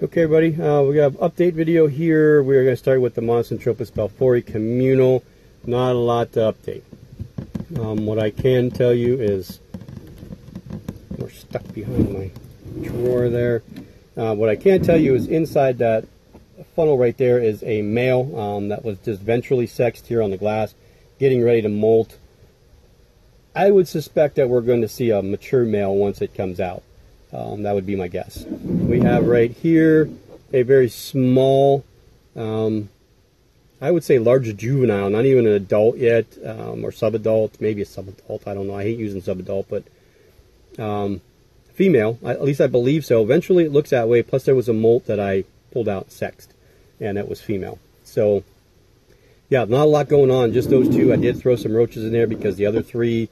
Okay, everybody, we got an update video here. We're going to start with the Monocentropus balfouri Communal. Not a lot to update. What I can tell you is, we're stuck behind my drawer there. What I can tell you is inside that funnel right there is a male that was just ventrally sexed here on the glass, getting ready to molt. I would suspect that we're going to see a mature male once it comes out. That would be my guess. We have right here a very small, I would say large juvenile, not even an adult yet, or subadult, maybe a subadult, I don't know. I hate using subadult, but female, at least I believe so. Eventually it looks that way, plus there was a molt that I pulled out and sexed, and it was female. So, yeah, not a lot going on, just those two. I did throw some roaches in there because the other three,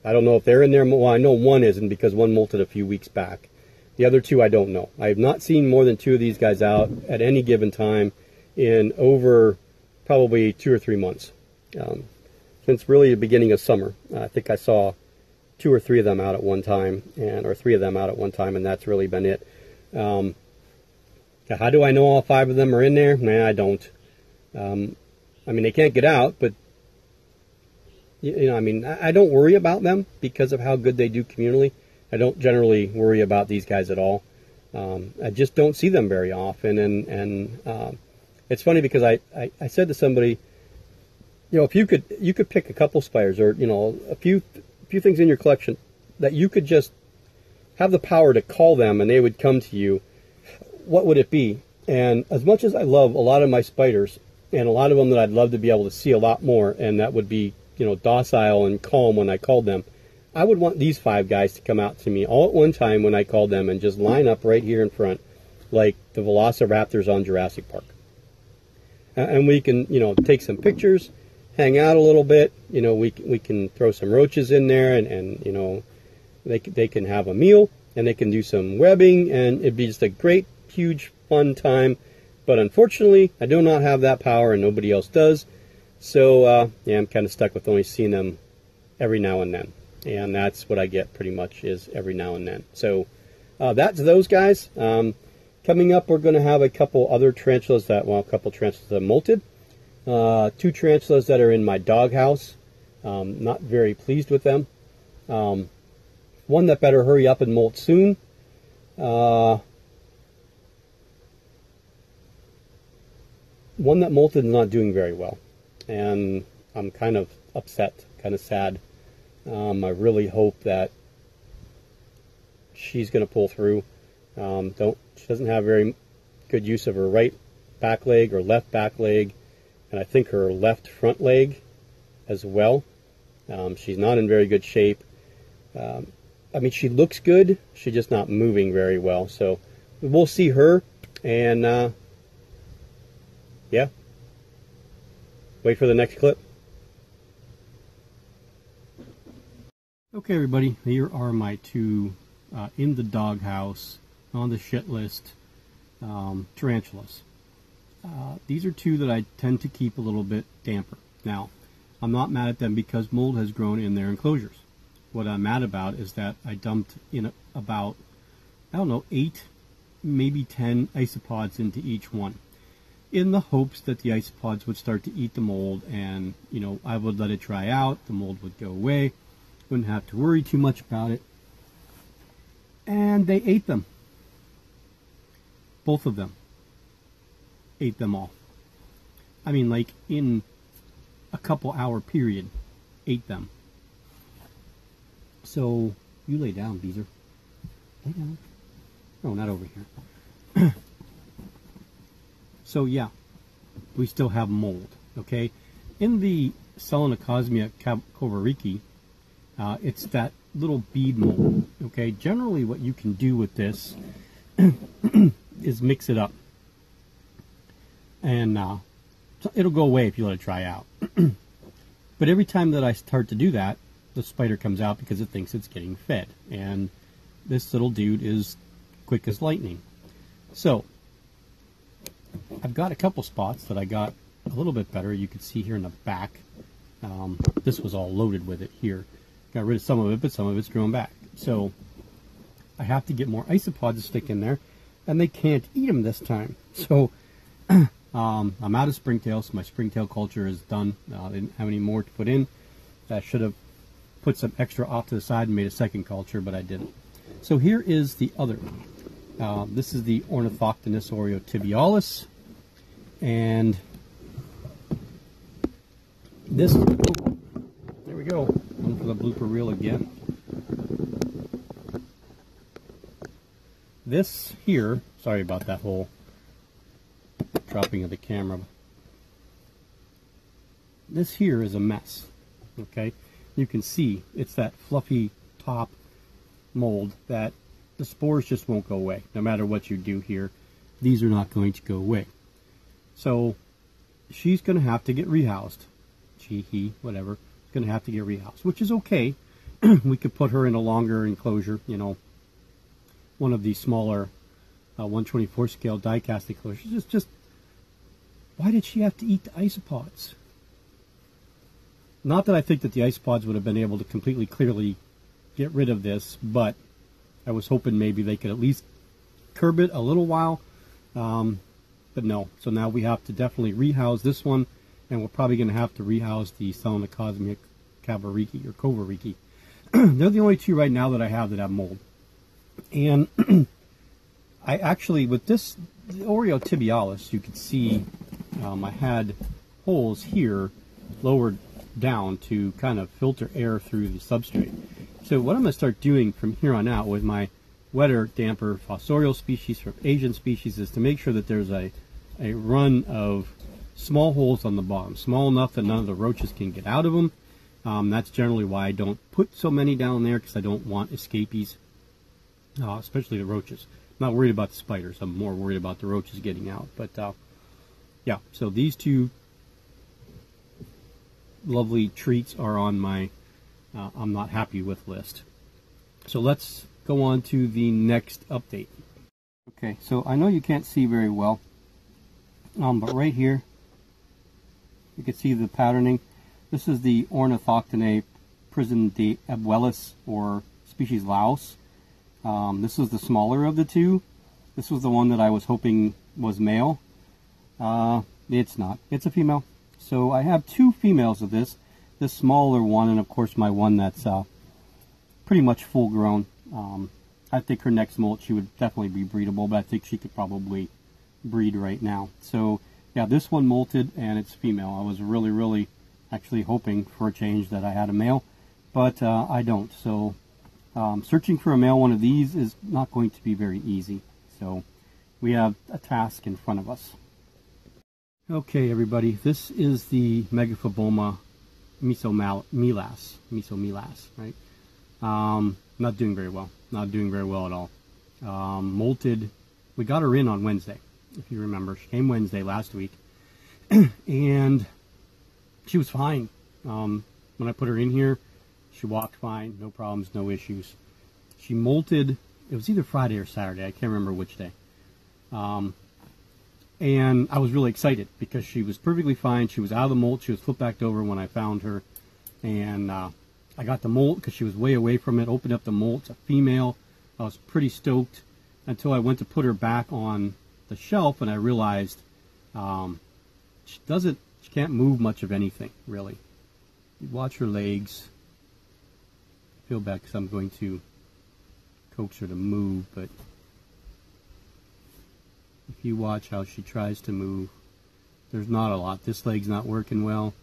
I don't know if they're in there. Well, I know one isn't because one molted a few weeks back. The other two, I don't know. I have not seen more than 2 of these guys out at any given time in over probably 2 or 3 months. Since really the beginning of summer. I think I saw 2 or 3 of them out at one time, or 3 of them out at one time, and that's really been it. How do I know all 5 of them are in there? Man, I don't. I mean, they can't get out, but you know, I mean, I don't worry about them because of how good they do communally. I don't generally worry about these guys at all. I just don't see them very often, and it's funny because I said to somebody, you know, if you could pick a couple spiders, or you know, a few things in your collection that you could just have the power to call them and they would come to you, what would it be? And as much as I love a lot of my spiders, and a lot of them that I'd love to be able to see a lot more, and that would be, you know, docile and calm when I called them, I would want these 5 guys to come out to me all at one time when I called them and just line up right here in front like the velociraptors on Jurassic Park. And we can, you know, take some pictures, hang out a little bit, you know, we can throw some roaches in there, and you know, they can have a meal, and they can do some webbing, and it'd be just a great, huge, fun time. But unfortunately, I do not have that power, and nobody else does. So, yeah, I'm kind of stuck with only seeing them every now and then. And that's what I get pretty much, is every now and then. So, that's those guys. Coming up, we're going to have a couple other tarantulas that, well, a couple tarantulas that molted. 2 tarantulas that are in my doghouse. Not very pleased with them. One that better hurry up and molt soon. One that molted is not doing very well. And I'm kind of upset, kind of sad. I really hope that she's going to pull through. She doesn't have very good use of her right back leg or left back leg, and I think her left front leg as well. She's not in very good shape. I mean, she looks good. She's just not moving very well. So we'll see her, and yeah. Wait for the next clip. Okay, everybody, here are my 2 in the doghouse, on the shit list, tarantulas. These are 2 that I tend to keep a little bit damper. Now, I'm not mad at them because mold has grown in their enclosures. What I'm mad about is that I dumped in about, I don't know, 8, maybe 10 isopods into each one, in the hopes that the isopods would start to eat the mold, and, you know, I would let it dry out, the mold would go away, wouldn't have to worry too much about it. And they ate them. Both of them. Ate them all. I mean, like, in a couple hour period, ate them. So, you lay down, Beezer. Lay down. No, not over here. So yeah, we still have mold, okay? In the Selenocosmia kovariki, it's that little bead mold, okay? Generally what you can do with this is mix it up. And it'll go away if you let it dry out. But every time that I start to do that, the spider comes out because it thinks it's getting fed. And this little dude is quick as lightning. So, I've got a couple spots that I got a little bit better. You can see here in the back. This was all loaded with it here. Got rid of some of it, but some of it's grown back. So I have to get more isopods to stick in there, and they can't eat them this time. So I'm out of springtail, so my springtail culture is done. I didn't have any more to put in. I should have put some extra off to the side and made a second culture, but I didn't. So here is the other. This is the Ornithoctonus oreotibialis, and this, oh, there we go, one for the blooper reel again. This here, sorry about that whole dropping of the camera. This here is a mess, okay? You can see it's that fluffy top mold that the spores just won't go away. No matter what you do here, these are not going to go away. So she's going to have to get rehoused. She, he, whatever, is going to have to get rehoused, which is okay. We could put her in a longer enclosure, you know, one of these smaller 124 scale die-cast enclosures. It's just, why did she have to eat the isopods? Not that I think that the isopods would have been able to completely clearly get rid of this, but I was hoping maybe they could at least curb it a little while. But no. So now we have to definitely rehouse this one, and we're probably going to have to rehouse the Selenocosmic Cavariki or Kovariki. They're the only two right now that I have that have mold. And I actually, with this oreotibialis, you can see I had holes here lowered down to kind of filter air through the substrate. So what I'm going to start doing from here on out with my wetter, damper fossorial species from Asian species is to make sure that there's a run of small holes on the bottom, small enough that none of the roaches can get out of them. That's generally why I don't put so many down there, because I don't want escapees, especially the roaches. I'm not worried about the spiders. I'm more worried about the roaches getting out. But yeah, so these two lovely treats are on my I'm not happy with list. So let's go on to the next update. Okay, so I know you can't see very well, but right here you can see the patterning. This is the Ornithoctonae Prison de Abuelis, or species Laos. This is the smaller of the two. This was the one that I was hoping was male. It's not. It's a female. So I have two females of this smaller one, and of course my one that's pretty much full grown. I think her next molt, she would definitely be breedable, but I think she could probably breed right now. So yeah, this one molted and it's female. I was really actually hoping for a change that I had a male, but I don't. So searching for a male one of these is not going to be very easy. So we have a task in front of us. Okay, everybody, this is the Megaphoboma mesomelas, right? Not doing very well. Not doing very well at all. Molted. We got her in on Wednesday, if you remember. She came Wednesday last week, and she was fine. When I put her in here, she walked fine, no problems, no issues. She molted. It was either Friday or Saturday. I can't remember which day. And I was really excited because she was perfectly fine. She was out of the molt. She was flip backed over when I found her. And I got the molt because she was way away from it. Opened up the molt. It's a female. I was pretty stoked until I went to put her back on the shelf, and I realized she can't move much of anything, really. You watch her legs. I feel bad because I'm going to coax her to move, but if you watch how she tries to move, there's not a lot. This leg's not working well.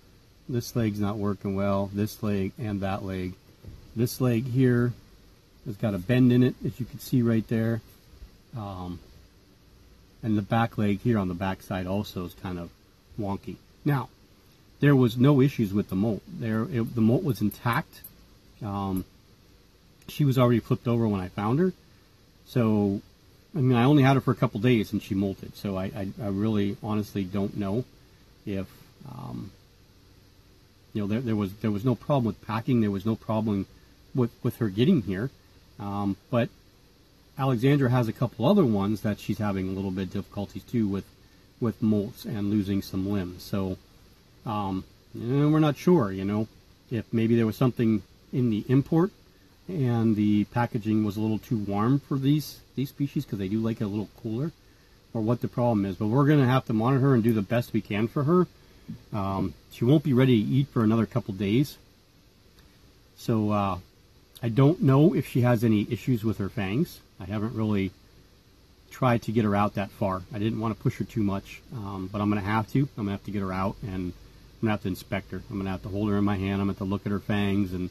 This leg's not working well. This leg and that leg. This leg here has got a bend in it, as you can see right there. And the back leg here on the back side also is kind of wonky. Now, there was no issues with the molt. The molt was intact. She was already flipped over when I found her. So, I mean, I only had her for a couple days and she molted. So I really honestly don't know if, you know, there was no problem with packing. There was no problem with her getting here. But Alexandra has a couple other ones that she's having a little bit of difficulties too with molts and losing some limbs. So, we're not sure, you know, if maybe there was something in the import and the packaging was a little too warm for these species because they do like it a little cooler, or what the problem is. But we're going to have to monitor her and do the best we can for her. She won't be ready to eat for another couple days, so I don't know if she has any issues with her fangs. I haven't really tried to get her out that far. I didn't want to push her too much, but I'm going to have to. I'm going to have to get her out, and I'm going to have to inspect her. I'm going to have to hold her in my hand. I'm going to have to look at her fangs and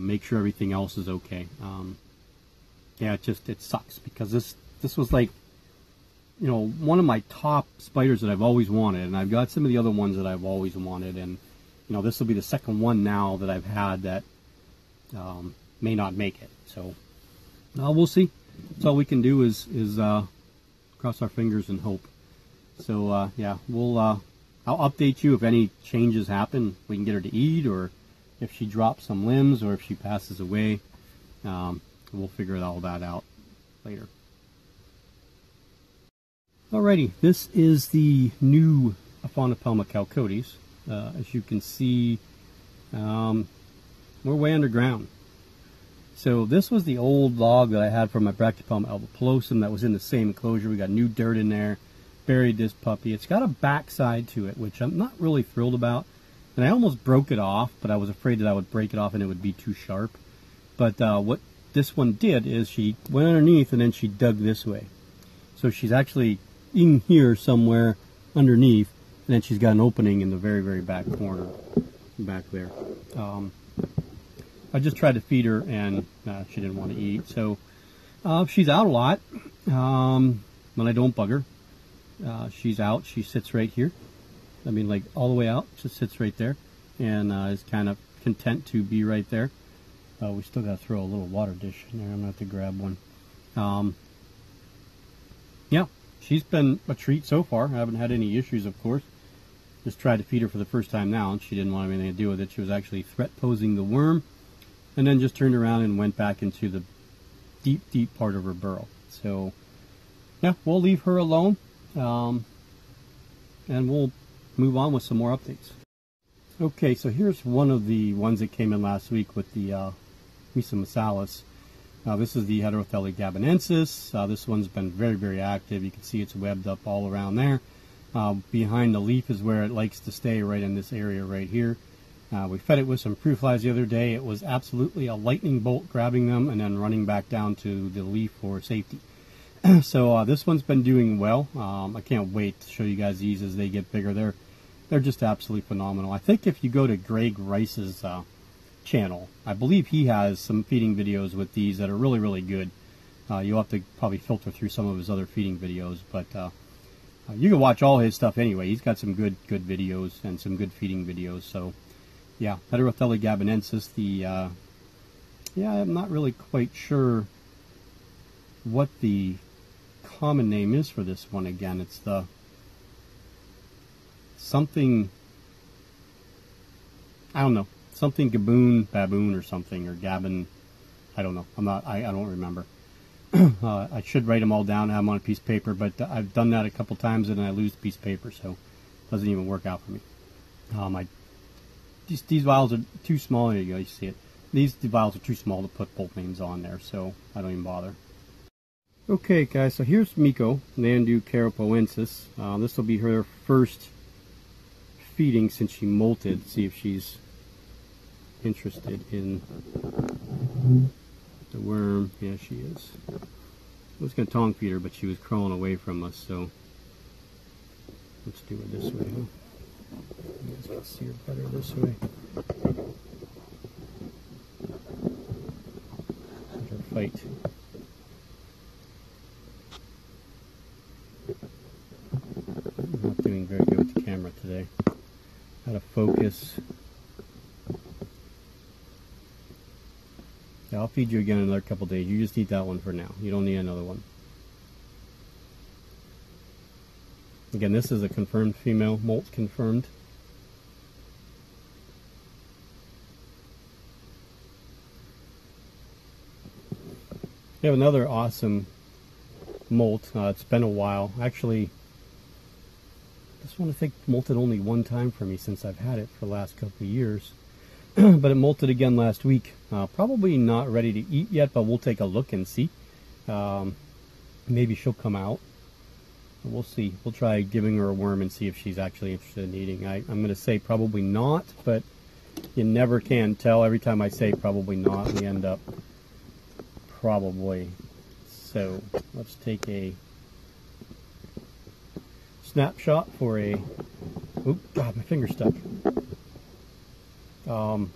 make sure everything else is okay. Yeah, it sucks because this was like, you know, one of my top spiders that I've always wanted, and I've got some of the other ones that I've always wanted, and you know, this will be the second one now that I've had that may not make it. So we'll see. So all we can do is cross our fingers and hope. So yeah, I'll update you if any changes happen. We can get her to eat, or if she drops some limbs, or if she passes away. We'll figure all that out later. Alrighty, this is the new Aphonopelma chalcodes. As you can see, we're way underground. So this was the old log that I had from my Brachypelma albopilosum that was in the same enclosure. We got new dirt in there, buried this puppy. It's got a backside to it, which I'm not really thrilled about. And I almost broke it off, but I was afraid that I would break it off and it would be too sharp. But what this one did is she went underneath and then she dug this way. So she's actually in here somewhere underneath, and then she's got an opening in the very, very back corner, back there. I just tried to feed her, and she didn't want to eat. So she's out a lot when I don't bug her. She's out. She sits right here. I mean, like all the way out. Just sits right there, and is kind of content to be right there. We still got to throw a little water dish in there. I'm going to have to grab one. Yeah, she's been a treat so far. I haven't had any issues, of course. Just tried to feed her for the first time now, and she didn't want anything to do with it. She was actually threat-posing the worm, and then just turned around and went back into the deep, deep part of her burrow. So, yeah, we'll leave her alone, and we'll move on with some more updates. Okay, so here's one of the ones that came in last week with the Mesomesalis. This is the Heterothelid gabonensis. This one's been very, very active. You can see it's webbed up all around there. Behind the leaf is where it likes to stay, right in this area right here. We fed it with some fruit flies the other day. It was absolutely a lightning bolt grabbing them and then running back down to the leaf for safety. So this one's been doing well. I can't wait to show you guys these as they get bigger. They're just absolutely phenomenal. I think if you go to Greg Rice's channel, I believe he has some feeding videos with these that are really, really good. You'll have to probably filter through some of his other feeding videos, but you can watch all his stuff anyway. He's got some good videos and some good feeding videos. So yeah, Heterothelid gabonensis. Yeah, I'm not really quite sure what the common name is for this one. Again, it's the something, I don't know, something baboon or something, or Gabon, I don't know. I don't remember. I should write them all down and have them on a piece of paper, but I've done that a couple times and I lose the piece of paper, so it doesn't even work out for me. These vials are too small. There you go, you see it. These vials are too small to put both names on there, so I don't even bother. Okay, guys, so here's Miko, Nandu carapoensis. This will be her first feeding since she molted. See if she's interested in the worm. Yeah, she is. I was going to tongue feed her, but she was crawling away from us, so let's do it this way, huh? You guys can see her better this way. Let her fight. I'm not doing very good with the camera today. How to focus. Yeah, I'll feed you again in another couple days. You just eat that one for now. You don't need another one. Again, this is a confirmed female, molt confirmed. We have another awesome molt. It's been a while. Actually, this one I think molted only one time for me since I've had it for the last couple of years. but it molted again last week. Probably not ready to eat yet, but we'll take a look and see. Maybe she'll come out. We'll see. We'll try giving her a worm and see if she's actually interested in eating. I'm going to say probably not, but you never can tell. Every time I say probably not, we end up probably. So let's take a snapshot for a... Oop, God, my finger's stuck.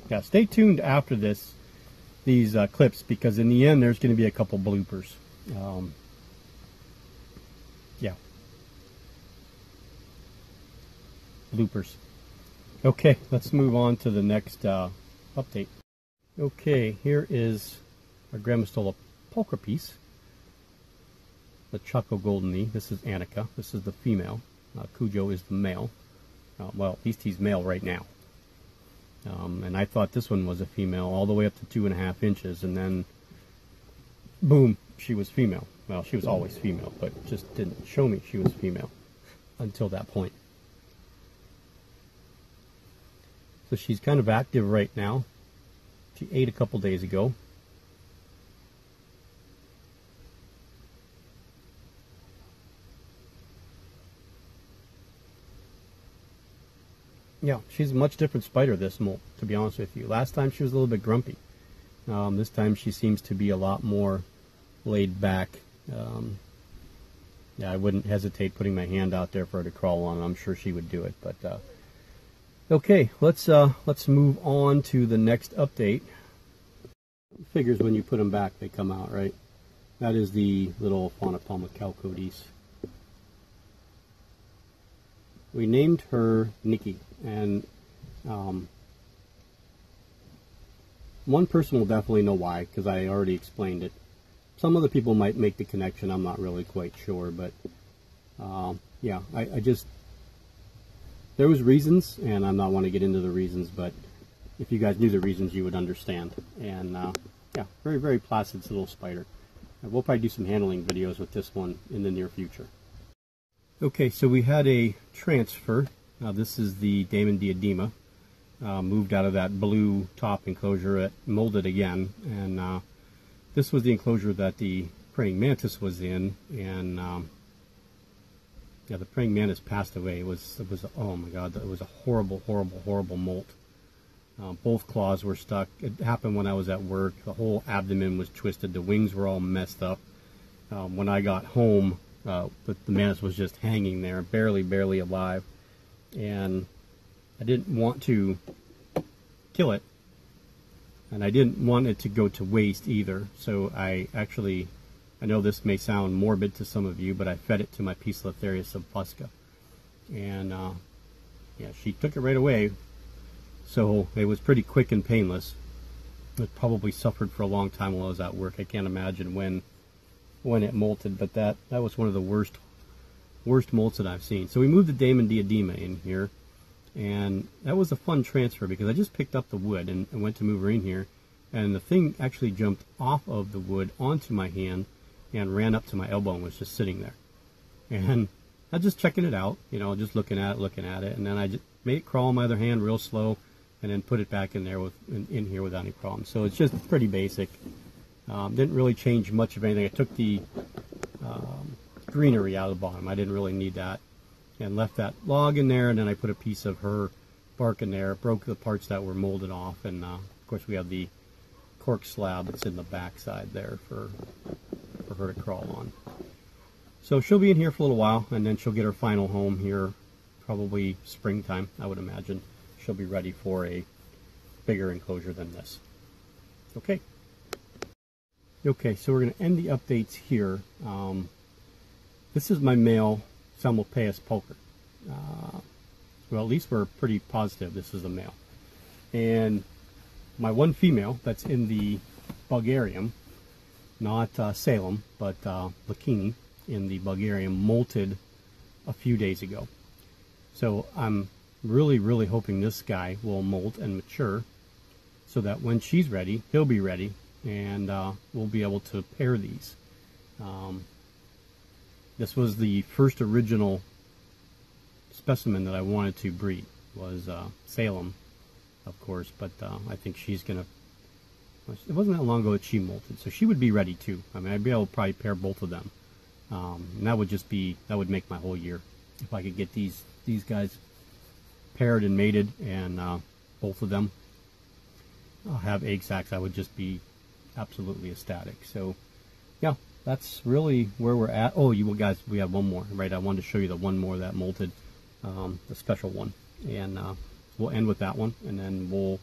Yeah, stay tuned after these clips, because in the end there's going to be a couple bloopers. Yeah. Bloopers. Okay, let's move on to the next update. Okay, here is our Grammostola pulchra piece. The Choco Golden Knee. This is Annika. This is the female. Cujo is the male. Well, at least he's male right now. And I thought this one was a female all the way up to 2.5 inches, and then boom, she was female. Well, she was always female, but just didn't show me she was female until that point. So she's kind of active right now. She ate a couple days ago. Yeah, she's a much different spider, this molt, to be honest with you. Last time she was a little bit grumpy. This time she seems to be a lot more laid back. Yeah, I wouldn't hesitate putting my hand out there for her to crawl on. I'm sure she would do it. But okay, let's move on to the next update. Figures when you put them back, they come out, right? That is the little Faunopalma chalcodes. We named her Nikki, and one person will definitely know why, because I already explained it. Some other people might make the connection. I'm not really quite sure, but yeah, I just, there was reasons, and I'm not want to get into the reasons, but if you guys knew the reasons, you would understand. And yeah, very, very placid little spider. We'll probably do some handling videos with this one in the near future. Okay, so we had a transfer. This is the Damon diadema. Moved out of that blue top enclosure. It molded again, and this was the enclosure that the praying mantis was in. And yeah, the praying mantis passed away. It was oh my God, it was a horrible, horrible, horrible molt. Both claws were stuck. It happened when I was at work. The whole abdomen was twisted. The wings were all messed up. When I got home, the mantis was just hanging there, barely alive, and I didn't want to kill it, and I didn't want it to go to waste either. So I know this may sound morbid to some of you, but I fed it to my Poecilotheria subfusca, and yeah, she took it right away. So it was pretty quick and painless. It probably suffered for a long time while I was at work. I can't imagine when it molted, but that was one of the worst molts that I've seen. So we moved the Damon diadema in here, and that was a fun transfer because I just picked up the wood and went to move her in here, and the thing actually jumped off of the wood onto my hand and ran up to my elbow and was just sitting there. And I was just checking it out, you know, just looking at it, and then I just made it crawl on my other hand real slow, and then put it back in there in here without any problem. So it's just pretty basic. Didn't really change much of anything. I took the greenery out of the bottom. I didn't really need that, and left that log in there, and then I put a piece of her bark in there, broke the parts that were molded off, and of course we have the cork slab that's in the back side there for her to crawl on. So she'll be in here for a little while, and then she'll get her final home here probably springtime, I would imagine. She'll be ready for a bigger enclosure than this. Okay. Okay, so we're going to end the updates here. This is my male Psalmopoeus pulchra. Well, at least we're pretty positive this is a male. And my one female that's in the Bulgarium, not Salem, but Lakini in the Bulgarium, molted a few days ago. So I'm really hoping this guy will molt and mature so that when she's ready, he'll be ready, and we'll be able to pair these. This was the first original specimen that I wanted to breed, was Salem of course, but I think she's gonna. It wasn't that long ago that she molted, so she would be ready too. I mean, I'd be able to probably pair both of them, and that would make my whole year if I could get these guys paired and mated, and both of them have egg sacs. I would just be absolutely ecstatic. So, yeah, that's really where we're at. Oh, you guys, we have one more, right? I wanted to show you the one more that molted, the special one, and we'll end with that one, and then we'll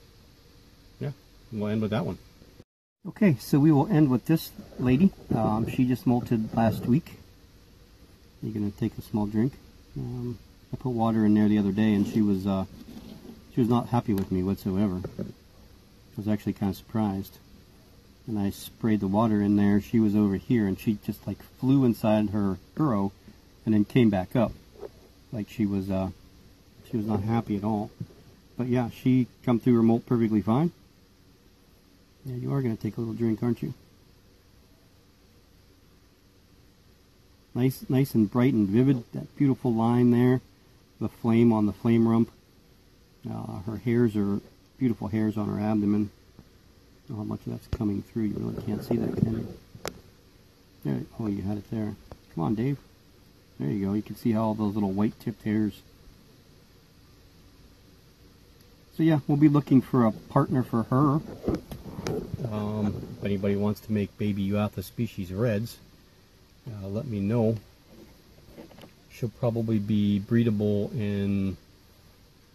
end with that one. Okay, so we will end with this lady. She just molted last week. You're gonna take a small drink. I put water in there the other day, and she was not happy with me whatsoever. I was actually kind of surprised. And I sprayed the water in there. She was over here, and she just like flew inside her burrow, and then came back up, like she was not happy at all. But yeah, she come through her molt perfectly fine. Yeah, you are going to take a little drink, aren't you? Nice and bright and vivid. That beautiful line there, the flame on the flame rump. Her hairs are beautiful hairs on her abdomen. I don't know how much of that's coming through. You really can't see that, can you? There. Oh, you had it there. Come on, Dave. There you go. You can see all those little white-tipped hairs. So yeah, we'll be looking for a partner for her. If anybody wants to make baby Euantha species reds, let me know. She'll probably be breedable in,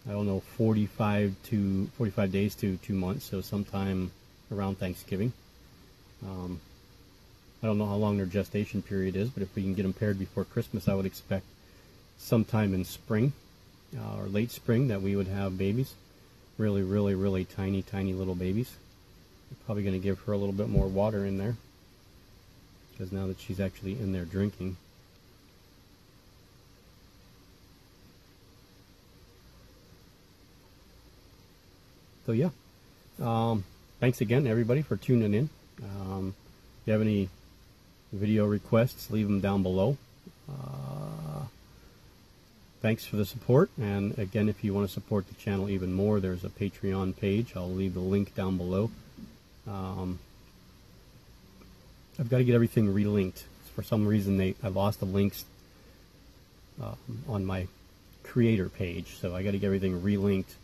I don't know, 45 days to 2 months, so sometime around Thanksgiving. I don't know how long their gestation period is, but if we can get them paired before Christmas, I would expect sometime in spring or late spring that we would have babies. Really, really, really tiny little babies. Probably going to give her a little bit more water in there, because now that she's actually in there drinking. So yeah, thanks again everybody for tuning in. If you have any video requests, leave them down below. Thanks for the support, and again, if you want to support the channel even more, there's a Patreon page. I'll leave the link down below. I've got to get everything relinked. For some reason, I lost the links on my creator page, so I got to get everything relinked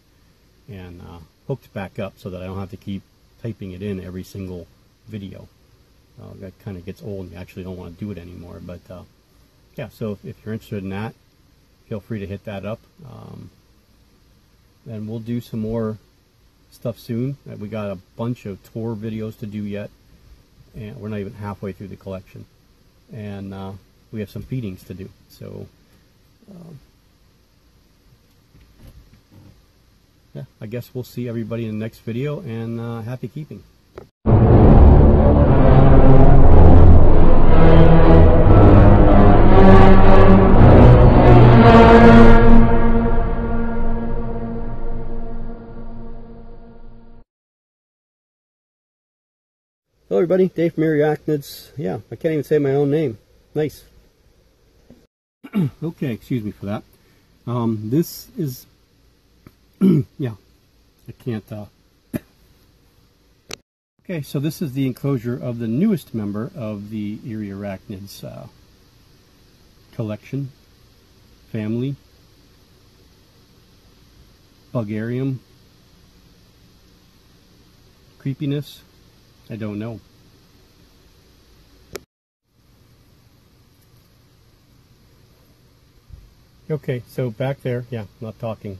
and hooked back up so that I don't have to keep typing it in every single video. That kind of gets old, and you actually don't want to do it anymore. But yeah, so if you're interested in that, feel free to hit that up. And we'll do some more stuff soon. We got a bunch of tour videos to do yet, and we're not even halfway through the collection. And we have some feedings to do. So yeah, I guess we'll see everybody in the next video, and happy keeping. Hello everybody, Dave from Arachnids. Yeah, I can't even say my own name. Nice. Okay, excuse me for that. This is, yeah, I can't, Okay, so this is the enclosure of the newest member of the Erie Arachnids collection, family, bugarium, creepiness. I don't know. Okay, so back there, yeah, I'm not talking.